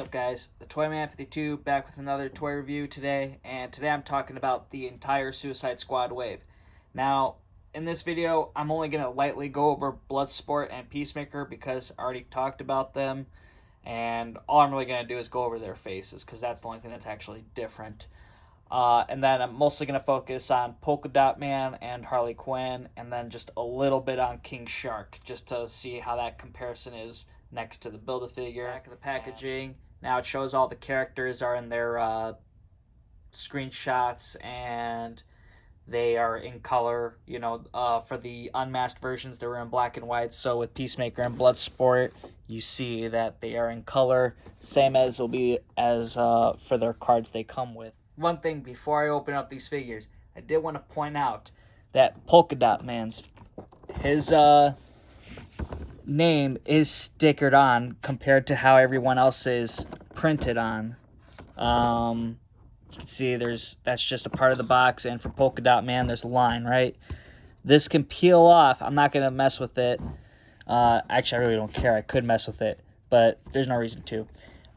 up, guys? The Toyman 52 back with another toy review today, and today I'm talking about the entire Suicide Squad wave. Now, in this video, I'm only going to lightly go over Bloodsport and Peacemaker because I already talked about them, and all I'm really going to do is go over their faces because that's the only thing that's actually different. And then I'm mostly going to focus on Polka-Dot Man and Harley Quinn, and then just a little bit on King Shark, just to see how that comparison is next to the Build-A-Figure. Back of the packaging. Now it shows all the characters are in their screenshots, and they are in color. For the unmasked versions, they were in black and white. So with Peacemaker and Bloodsport, you see that they are in color, same as will be as for their cards they come with. One thing before I open up these figures, I did want to point out that Polka-Dot Man's his name is stickered on compared to how everyone else is printed on. You can see that's just a part of the box, and for Polka-Dot Man there's a line, right? This can peel off. I'm not gonna mess with it. Actually, I really don't care. I could mess with it, but there's no reason to.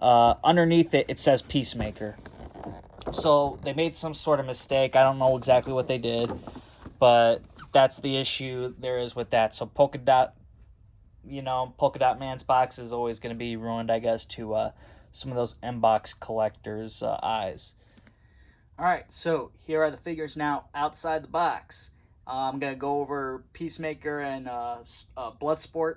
Underneath it says Peacemaker. So they made some sort of mistake. I don't know exactly what they did, but that's the issue there is with that. So Polka-Dot Man's box is always going to be ruined, I guess, to some of those M-box collectors' eyes. All right, so here are the figures now outside the box. I'm going to go over Peacemaker and Bloodsport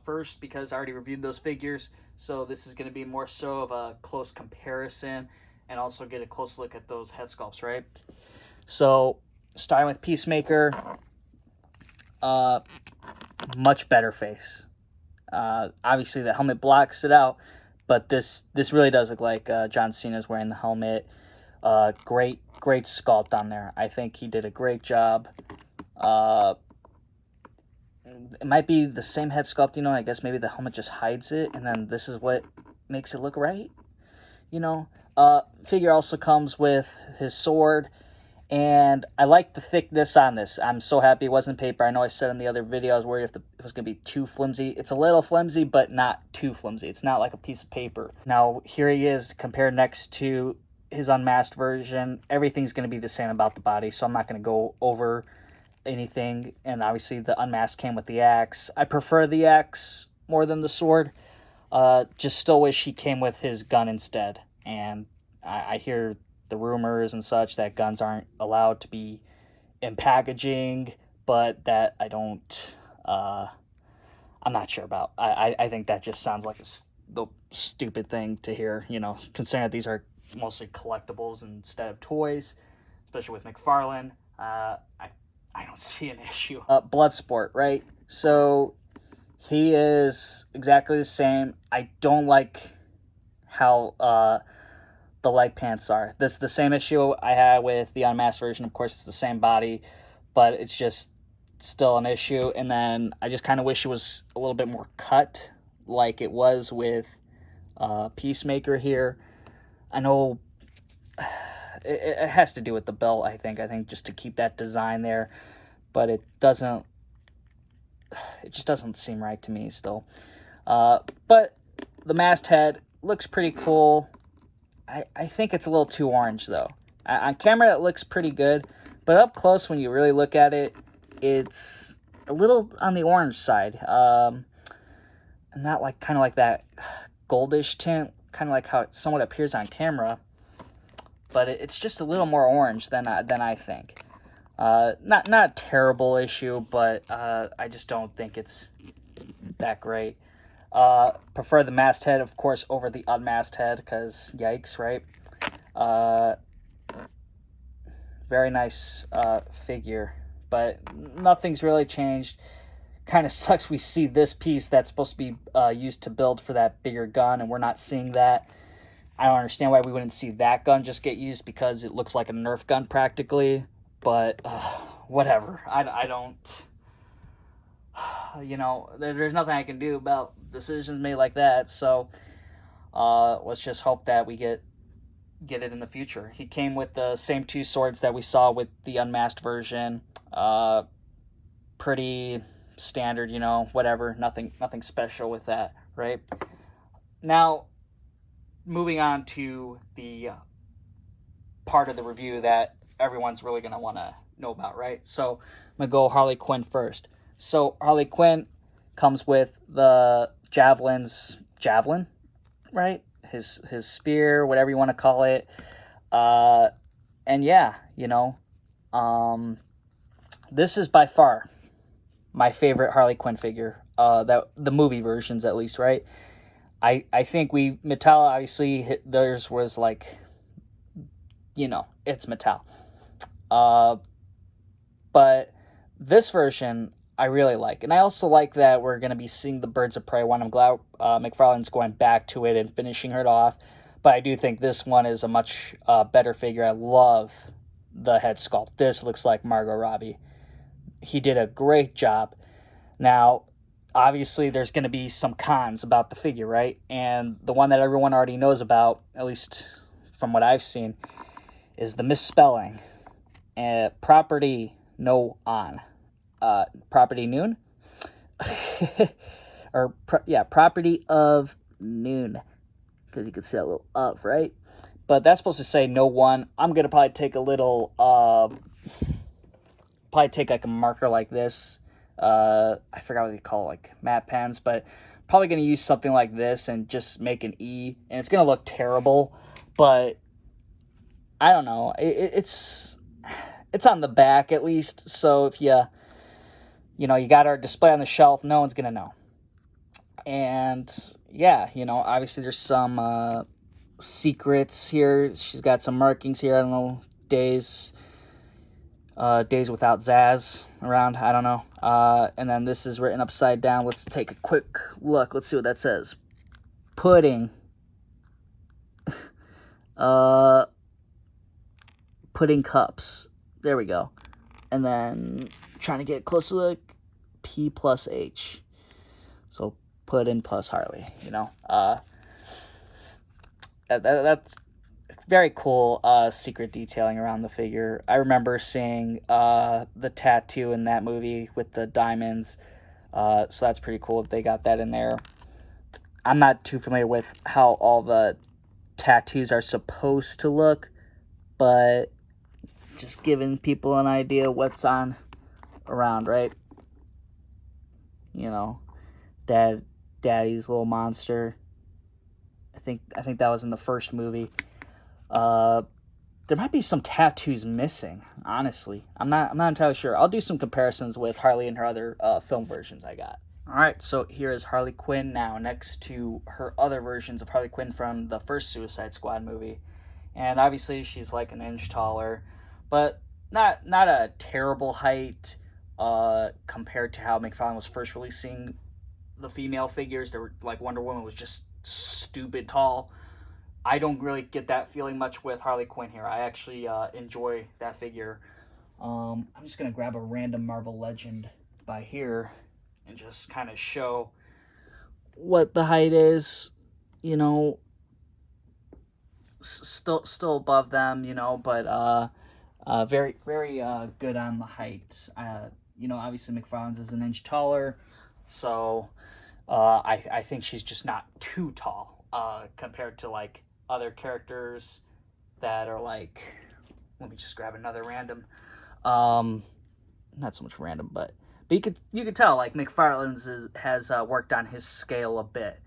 first because I already reviewed those figures. So this is going to be more so of a close comparison and also get a close look at those head sculpts, right? So starting with Peacemaker, much better face. Obviously the helmet blocks it out, but this really does look like John Cena's wearing the helmet. Great sculpt on there. I think he did a great job. It might be the same head sculpt, I guess maybe the helmet just hides it, and then this is what makes it look right. Figure also comes with his sword, and I like the thickness on this. I'm so happy it wasn't paper. I know I said in the other video I was worried if it was going to be too flimsy. It's a little flimsy, but not too flimsy. It's not like a piece of paper. Now, here he is compared next to his unmasked version. Everything's going to be the same about the body, so I'm not going to go over anything. And obviously, the unmasked came with the axe. I prefer the axe more than the sword. Just still wish he came with his gun instead. And I hear the rumors and such that guns aren't allowed to be in packaging, but that I'm not sure about. I think that just sounds like the stupid thing to hear, considering that these are mostly collectibles instead of toys, especially with McFarlane. I don't see an issue. Bloodsport, right? So he is exactly the same. I don't like how the leg pants are. This is the same issue I had with the unmasked version. Of course, it's the same body, but it's just still an issue. And then I just kind of wish it was a little bit more cut like it was with Peacemaker here. I know it has to do with the belt, I think just to keep that design there, but it just doesn't seem right to me still. But the masthead looks pretty cool. I think it's a little too orange, though. On camera, it looks pretty good, but up close, when you really look at it, it's a little on the orange side. Not like kind of like that goldish tint, kind of like how it somewhat appears on camera, but it's just a little more orange than I think. Not a terrible issue, but I just don't think it's that great. Prefer the masked head, of course, over the unmasked head, because yikes, right? Very nice figure, but nothing's really changed. Kind of sucks we see this piece that's supposed to be used to build for that bigger gun, and we're not seeing that. I don't understand why we wouldn't see that gun just get used, because it looks like a Nerf gun practically, but whatever. I don't... there's nothing I can do about decisions made like that, so let's just hope that we get it in the future. He came with the same two swords that we saw with the unmasked version. Pretty standard, whatever, nothing special with that, right? Now, moving on to the part of the review that everyone's really going to want to know about, right? So I'm going to go Harley Quinn first. So Harley Quinn comes with the javelin, right? His spear, whatever you want to call it. And yeah, this is by far my favorite Harley Quinn figure. That the movie versions, at least, right? I think Mattel, obviously theirs was like, it's Mattel. But this version I really like, and I also like that we're gonna be seeing the Birds of Prey one. I'm glad McFarlane's going back to it and finishing it off. But I do think this one is a much better figure. I love the head sculpt. This looks like Margot Robbie. He did a great job. Now, obviously, there's going to be some cons about the figure, right? And the one that everyone already knows about, at least from what I've seen, is the misspelling. Property no on. Property noon? Property of noon. Because you could say a little of, right? But that's supposed to say no one. I'm going to probably take a little, like a marker like this. I forgot what they call it, like matte pens, but probably going to use something like this and just make an E. And it's going to look terrible, but I don't know. It's on the back at least. So if you got our display on the shelf, no one's going to know. And yeah, obviously there's some secrets here. She's got some markings here. I don't know, days without Zaz around. I don't know. And then this is written upside down. Let's take a quick look. Let's see what that says. Pudding. Pudding cups. There we go. And then trying to get a closer look. P plus H. So Pudding plus Harley. That's very cool secret detailing around the figure. I remember seeing the tattoo in that movie with the diamonds. So that's pretty cool if they got that in there. I'm not too familiar with how all the tattoos are supposed to look, but just giving people an idea what's on around, right? Daddy's little monster. I think that was in the first movie. There might be some tattoos missing, honestly. I'm not entirely sure. I'll do some comparisons with Harley and her other film versions I got. Alright, so here is Harley Quinn now next to her other versions of Harley Quinn from the first Suicide Squad movie. And obviously she's like an inch taller, but not a terrible height compared to how McFarlane was first releasing the female figures. They were like Wonder Woman was just stupid tall. I don't really get that feeling much with Harley Quinn here. I actually enjoy that figure. I'm just going to grab a random Marvel Legend by here and just kind of show what the height is, still above them, but very, very good on the height. Obviously McFarlane's is an inch taller, so I think she's just not too tall compared to like other characters that are like, let me just grab another random, not so much random, but you could tell like McFarlane's has worked on his scale a bit.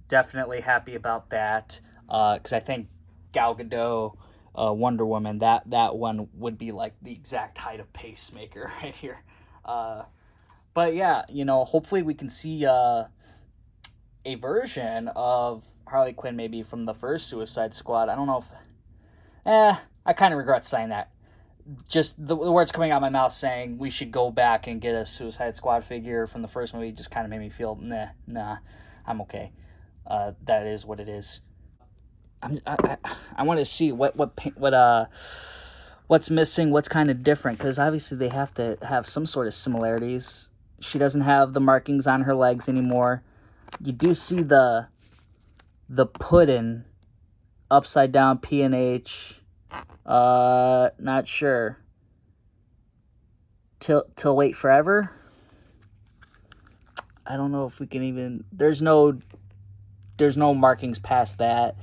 Definitely happy about that, because I think Gal Gadot, Wonder Woman, that one would be like the exact height of Peacemaker right here. But yeah, hopefully we can see a version of Harley Quinn maybe from the first Suicide Squad. I don't know if... I kind of regret saying that. Just the words coming out of my mouth saying we should go back and get a Suicide Squad figure from the first movie just kind of made me feel, nah, I'm okay. That is what it is. I want to see what's missing, what's kind of different, because obviously they have to have some sort of similarities. She doesn't have the markings on her legs anymore. You do see the pudding upside down P and H. Not sure. Till wait forever. I don't know if we can even. There's no there's no markings past that.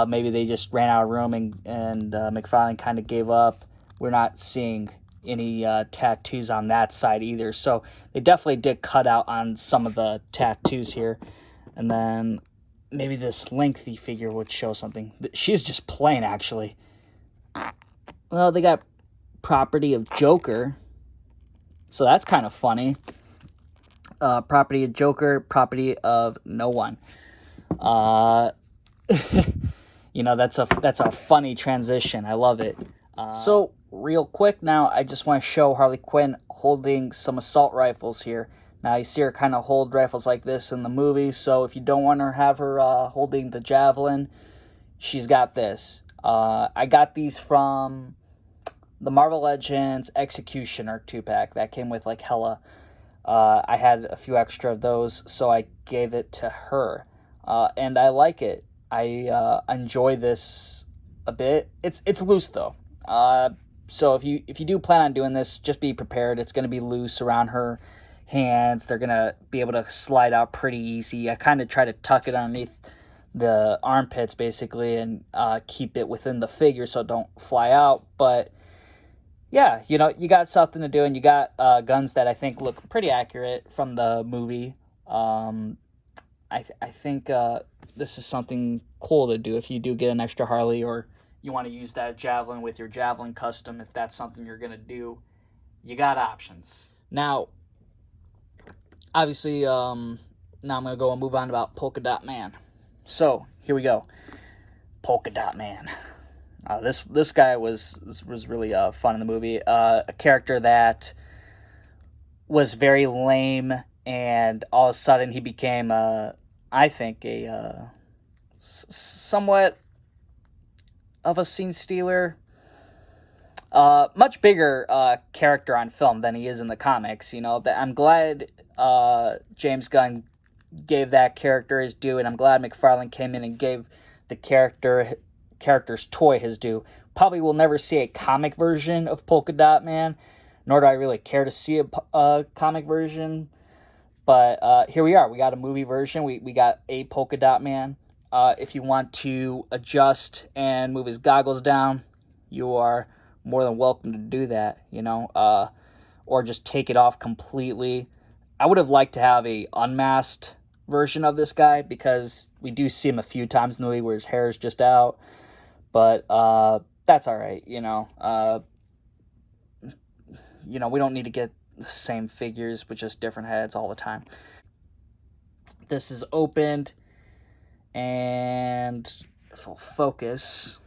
Maybe they just ran out of room and McFarlane kind of gave up. We're not seeing any tattoos on that side either. So they definitely did cut out on some of the tattoos here. And then maybe this lengthy figure would show something. She's just plain, actually. Well, they got property of Joker. So that's kind of funny. Property of Joker, property of no one. You know, that's a funny transition. I love it. So real quick now, I just want to show Harley Quinn holding some assault rifles here. Now you see her kind of hold rifles like this in the movie, so if you don't want to have her holding the javelin, she's got this. I got these from the Marvel Legends Executioner 2-pack. That came with like hella. I had a few extra of those, so I gave it to her. And I like it. I enjoy this a bit. It's loose though. So if you do plan on doing this, just be prepared. It's going to be loose around her hands. They're going to be able to slide out pretty easy. I kind of try to tuck it underneath the armpits basically and keep it within the figure so it don't fly out. But yeah, you know, you got something to do, and you got guns that I think look pretty accurate from the movie. I think this is something cool to do if you do get an extra Harley, or you want to use that javelin with your javelin custom. If that's something you're going to do, you got options. Now, obviously, now I'm going to go and move on about Polka-Dot Man. So, here we go. Polka-Dot Man. This guy was really fun in the movie. A character that was very lame, and all of a sudden he became, I think, a somewhat of a scene stealer. Much bigger character on film than he is in the comics. You know, I'm glad James Gunn gave that character his due, and I'm glad McFarlane came in and gave the character's toy his due. Probably will never see a comic version of Polka-Dot Man, nor do I really care to see a comic version. But here we are. We got a movie version. We got a Polka-Dot Man. If you want to adjust and move his goggles down, you are more than welcome to do that, you know, or just take it off completely. I would have liked to have a unmasked version of this guy, because we do see him a few times in the movie where his hair is just out, but that's all right, you know. We don't need to get the same figures with just different heads all the time. This is opened, and if I'll focus,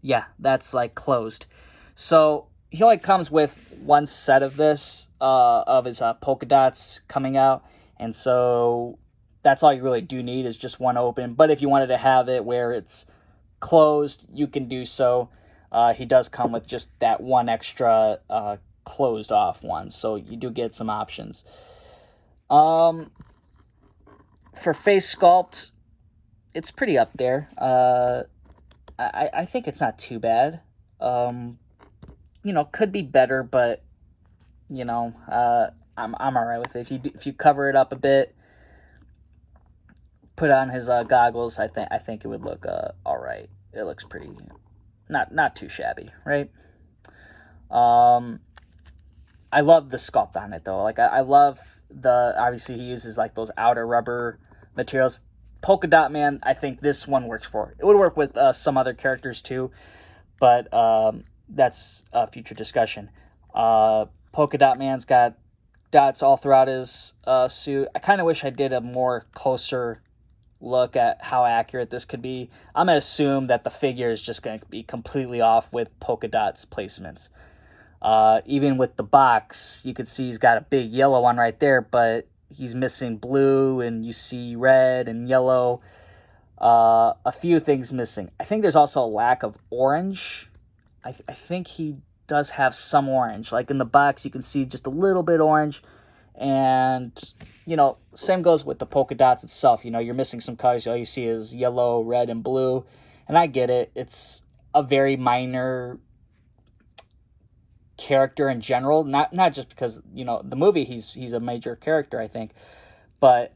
yeah, that's like closed. So he only comes with one set of this, of his polka dots coming out, and so that's all you really do need is just one open. But if you wanted to have it where it's closed, you can do so. He does come with just that one extra closed off one, so you do get some options. For face sculpt, it's pretty up there. I think it's not too bad. Could be better, but I'm all right with it. If you cover it up a bit, put on his goggles, I think it would look all right. It looks pretty, not too shabby, right? I love the sculpt on it though. Like I love obviously he uses like those outer rubber materials. Polka-Dot Man, I think this one works for. It would work with some other characters too, but that's a future discussion. Polka-Dot Man's got dots all throughout his suit. I kind of wish I did a more closer look at how accurate this could be. I'm going to assume that the figure is just going to be completely off with polka dots placements. Even with the box, you could see he's got a big yellow one right there, but he's missing blue, and you see red and yellow. A few things missing. I think there's also a lack of orange. I think he does have some orange. Like in the box, you can see just a little bit orange. And, same goes with the polka dots itself. You're missing some colors. All you see is yellow, red, and blue. And I get it. It's a very minor character in general. Not just because, the movie, he's a major character, I think. But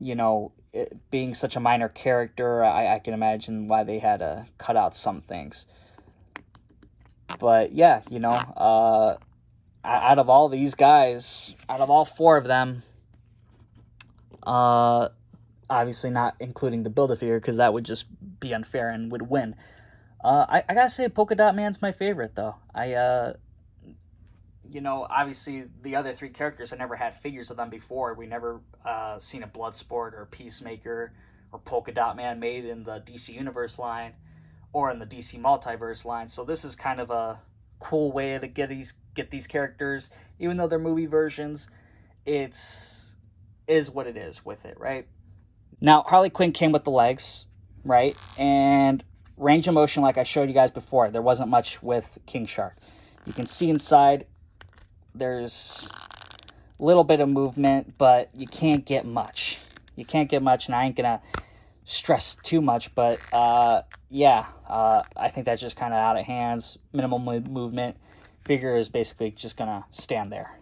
you know, it being such a minor character, I can imagine why they had to cut out some things. But yeah, you know, out of all these guys, out of all four of them, obviously not including the Build-A-Figure, because that would just be unfair and would win. I gotta say, Polka-Dot Man's my favorite, though. You know, obviously the other three characters, I never had figures of them before. We never seen a Bloodsport or Peacemaker or Polka-Dot Man made in the DC Universe line or in the DC Multiverse line. So this is kind of a cool way to get these characters, even though they're movie versions. It's is what it is with it, right? Now, Harley Quinn came with the legs, right? And range of motion, like I showed you guys before, there wasn't much with King Shark. You can see inside, there's a little bit of movement, but you can't get much. You can't get much, and I ain't gonna stress too much, but yeah, I think that's just kind of out of hands. Minimal movement. Figure is basically just gonna stand there.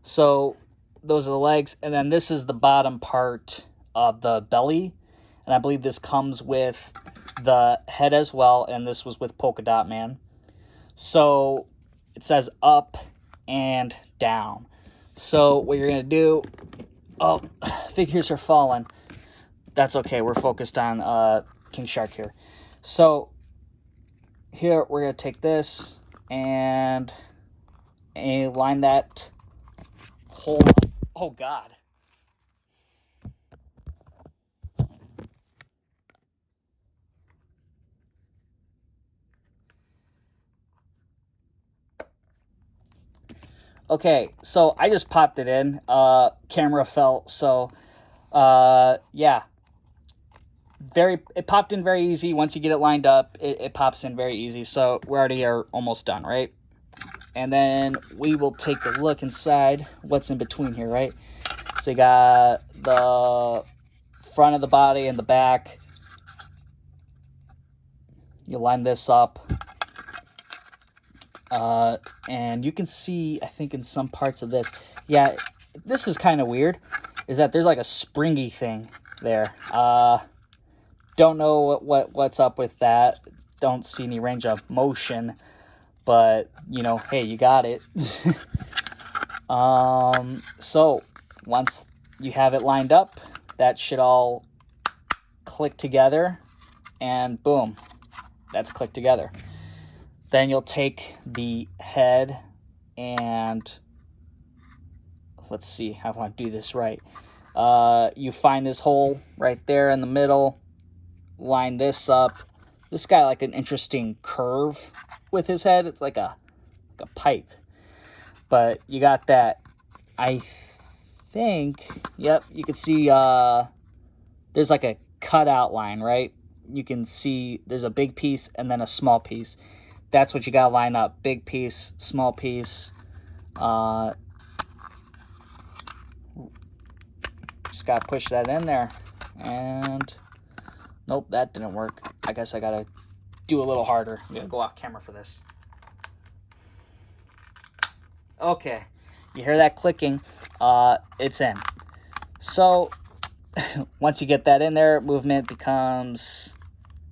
So those are the legs, and then this is the bottom part of the belly, and I believe this comes with the head as well, and this was with Polka-Dot Man. So it says up and down. So what you're gonna do, oh, figures are falling. That's okay, we're focused on King Shark here. So here we're gonna take this and line that whole, oh God. Okay, so I just popped it in. Camera fell, so yeah. It popped in very easy. Once you get it lined up, it pops in very easy. So we already are almost done, right? And then we will take a look inside what's in between here, right? So you got the front of the body and the back. You line this up. And you can see, I think in some parts of this, yeah, this is kind of weird, is that there's like a springy thing there. Don't know what's up with that. Don't see any range of motion, but you know, hey, you got it. So once you have it lined up, that should all click together, and boom, that's clicked together. Then you'll take the head and, let's see how I want to do this right. You find this hole right there in the middle, line this up. This guy like an interesting curve with his head. It's like a pipe. But you got that. I think, yep, you can see there's like a cut outline, right? You can see there's a big piece and then a small piece. That's what you gotta line up. Big piece, small piece. Just gotta push that in there. And nope, that didn't work. I guess I gotta do a little harder. I'm gonna go off camera for this. Okay, you hear that clicking? It's in. So once you get that in there, movement becomes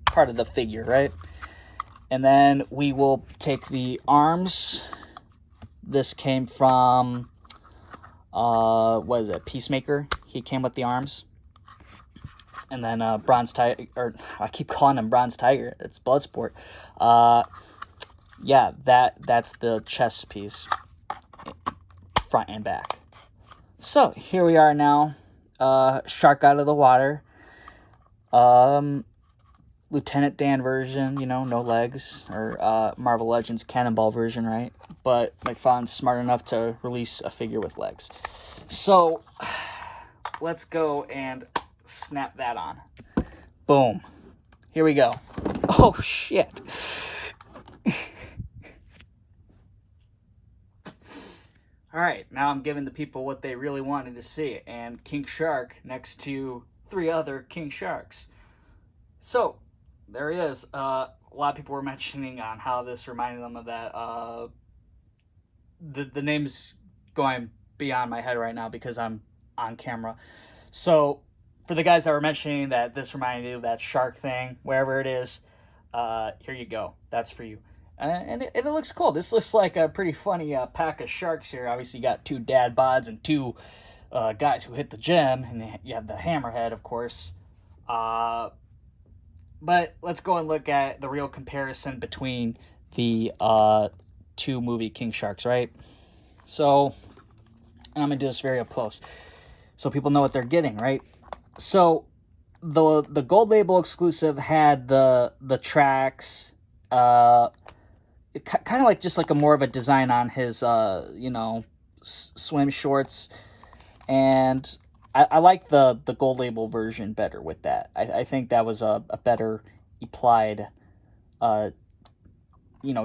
part of the figure, right? And then we will take the arms. This came from, what is it, Peacemaker? He came with the arms. And then Bronze Tiger, or I keep calling him Bronze Tiger. It's Bloodsport. Yeah, that's the chest piece, front and back. So here we are now. Shark out of the water. Lieutenant Dan version, you know, no legs, or Marvel Legends Cannonball version, right? But McFarlane's smart enough to release a figure with legs. So let's go and snap that on. Boom. Here we go. Oh, shit. All right, now I'm giving the people what they really wanted to see, and King Shark next to 3 other King Sharks. So there he is. A lot of people were mentioning on how this reminded them of that. The name's going beyond my head right now because I'm on camera. So, for the guys that were mentioning that this reminded you of that shark thing, wherever it is, here you go. That's for you. And it looks cool. This looks like a pretty funny pack of sharks here. Obviously, you got two dad bods and two guys who hit the gym, and you have the hammerhead, of course. But let's go and look at the real comparison between the two movie King Sharks, right? So, and I'm going to do this very up close so people know what they're getting, right? So, the gold label exclusive had the tracks, kind of like just like a more of a design on his, swim shorts. And I like the gold label version better with that. I think that was a better applied,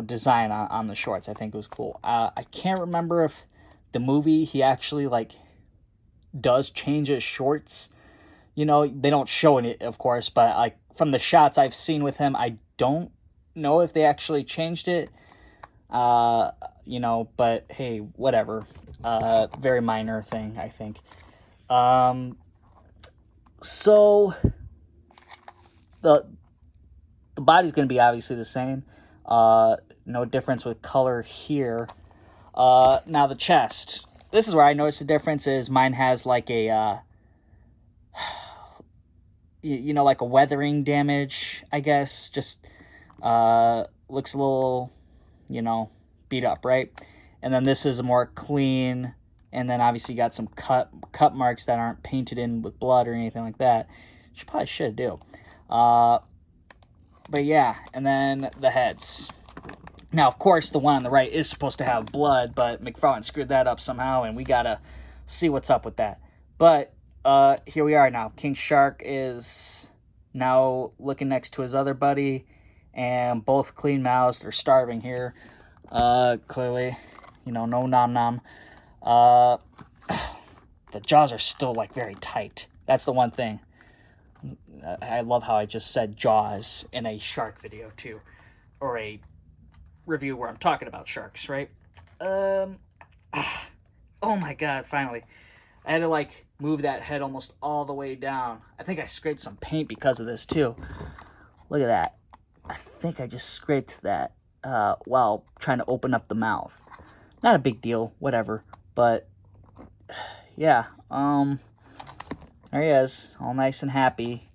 design on the shorts. I think it was cool. I can't remember if the movie he actually like does change his shorts. They don't show it, of course, but like from the shots I've seen with him, I don't know if they actually changed it. But hey, whatever. Very minor thing, I think. So the body's going to be obviously the same. No difference with color here. Now the chest. This is where I noticed the difference is mine has like a, like a weathering damage, I guess. Just looks a little, beat up, right? And then this is a more clean, and then obviously you got some cut marks that aren't painted in with blood or anything like that. Which you probably should do. But yeah, and then the heads. Now, of course, the one on the right is supposed to have blood, but McFarlane screwed that up somehow, and we gotta see what's up with that. But here we are now. King Shark is now looking next to his other buddy, and both clean-mouthed. They're starving here, clearly. No nom-nom. The jaws are still, like, very tight. That's the one thing. I love how I just said jaws in a shark video, too. Or a review where I'm talking about sharks, right? Oh my god, finally. I had to, like, move that head almost all the way down. I think I scraped some paint because of this, too. Look at that. I think I just scraped that while trying to open up the mouth. Not a big deal, whatever. But, yeah. There he is, all nice and happy.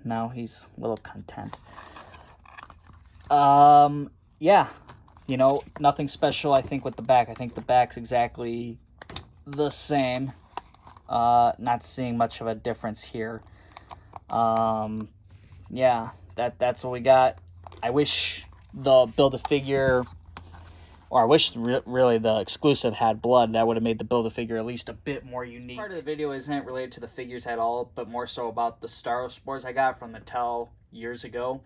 Now he's a little content. Yeah. Nothing special, I think, with the back. I think the back's exactly the same. Not seeing much of a difference here. Yeah, that's what we got. I wish the Build-A-Figure, or I wish really the exclusive had blood. That would have made the Build-A-Figure at least a bit more unique. This part of the video isn't related to the figures at all, but more so about the STARRO Spores I got from Mattel years ago.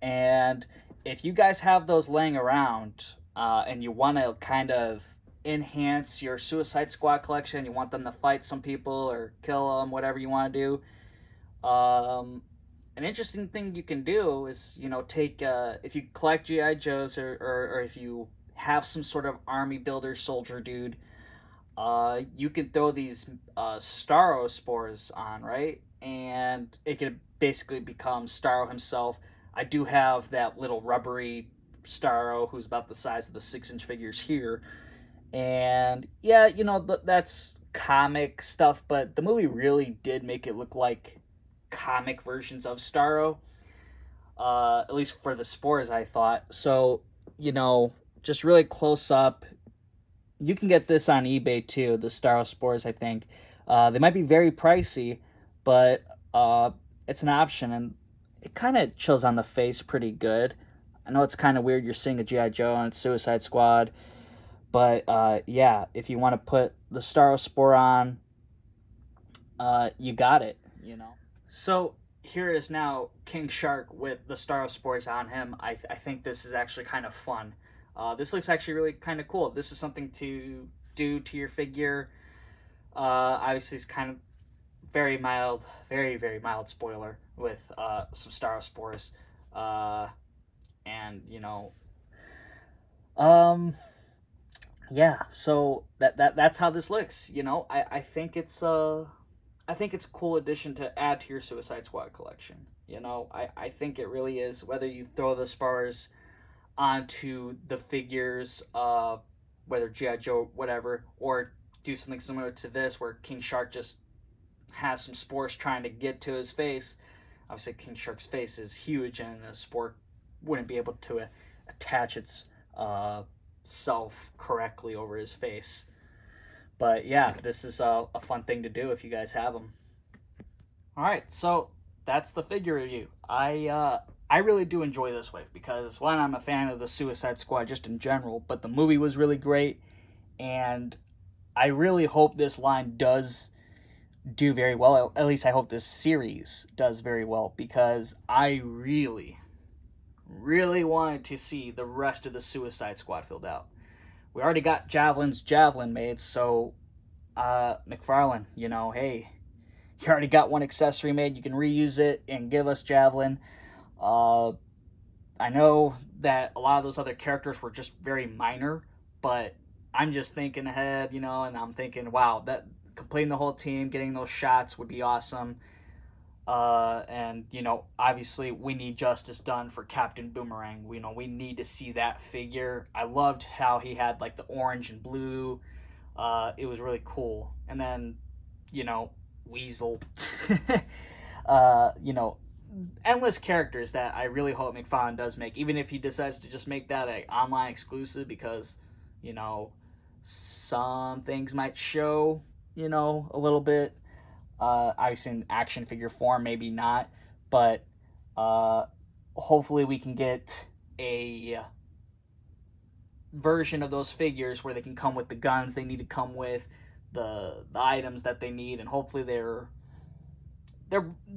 And if you guys have those laying around and you want to kind of enhance your Suicide Squad collection, you want them to fight some people or kill them, whatever you want to do, an interesting thing you can do is, take, if you collect G.I. Joes or if you have some sort of army builder soldier dude, you can throw these STARRO Spores on, right? And it could basically become Starro himself. I do have that little rubbery Starro who's about the size of the 6-inch figures here. And yeah, that's comic stuff, but the movie really did make it look like comic versions of Starro. At least for the Spores, I thought. So, just really close up. You can get this on eBay too, the STARRO Spores, I think. They might be very pricey, but it's an option, and it kind of chills on the face pretty good. I know it's kind of weird you're seeing a G.I. Joe and Suicide Squad, but yeah, if you want to put the STARRO Spore on, you got it, So here is now King Shark with the STARRO Spores on him. I think this is actually kind of fun. This looks actually really kind of cool. If this is something to do to your figure, obviously it's kind of very mild, very, very mild spoiler with some STARRO Spores. And, yeah, so that's how this looks, I think it's I think it's a cool addition to add to your Suicide Squad collection. You know, I think it really is. Whether you throw the spars onto the figures, whether G.I. Joe, whatever, or do something similar to this where King Shark just has some spores trying to get to his face. Obviously, King Shark's face is huge, and a spore wouldn't be able to attach its self correctly over his face. But yeah, this is a fun thing to do if you guys have them. All right, so that's the figure review. I really do enjoy this wave because, one, I'm a fan of the Suicide Squad just in general, but the movie was really great, and I really hope this line does do very well. At least I hope this series does very well, because I really wanted to see the rest of the Suicide Squad filled out. We already got Javelin's Javelin made, so McFarlane, you know, hey, you already got one accessory made. You can reuse it and give us Javelin. I know that a lot of those other characters were just very minor, but I'm just thinking ahead, you know, and I'm thinking, wow, that completing the whole team, getting those shots would be awesome. And, you know, obviously we need justice done for Captain Boomerang. We need to see that figure. I loved how he had, like, the orange and blue. It was really cool. And then, you know, Weasel. You know, endless characters that I really hope McFarlane does make, even if he decides to just make that an online exclusive, because, you know, some things might show, you know, a little bit. Obviously in action figure form, maybe not, but hopefully we can get a version of those figures where they can come with the guns they need to come with, the items that they need, and hopefully they're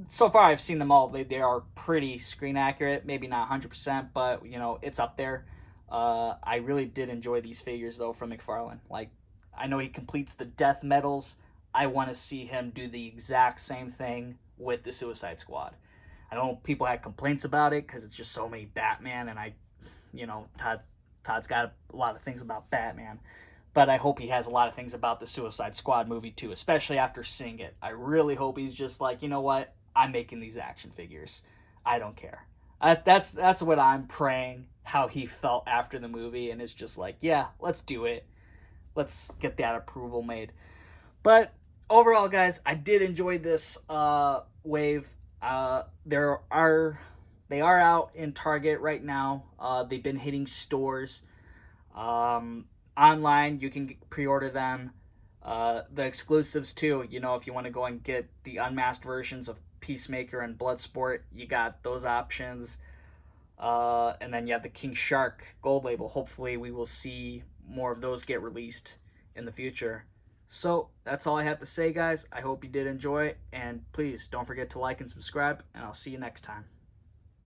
so far I've seen them all, they are pretty screen accurate, maybe not 100%, but, you know, it's up there. I really did enjoy these figures though from McFarlane. Like, I know he completes the death medals. I want to see him do the exact same thing with the Suicide Squad. I know people had complaints about it because it's just so many Batman, and you know, Todd's got a lot of things about Batman, but I hope he has a lot of things about the Suicide Squad movie too, especially after seeing it. I really hope he's just like, you know what, I'm making these action figures. I don't care. That's what I'm praying, how he felt after the movie, and it's just like, yeah, let's do it. Let's get that approval made. But overall, guys, I did enjoy this wave. They are out in Target right now. They've been hitting stores. Online, you can pre-order them. The exclusives too. You know, if you want to go and get the unmasked versions of Peacemaker and Bloodsport, you got those options. And then you have the King Shark gold label. Hopefully, we will see more of those get released in the future. So that's all I have to say, guys. I hope you did enjoy it, and please don't forget to like and subscribe, and I'll see you next time.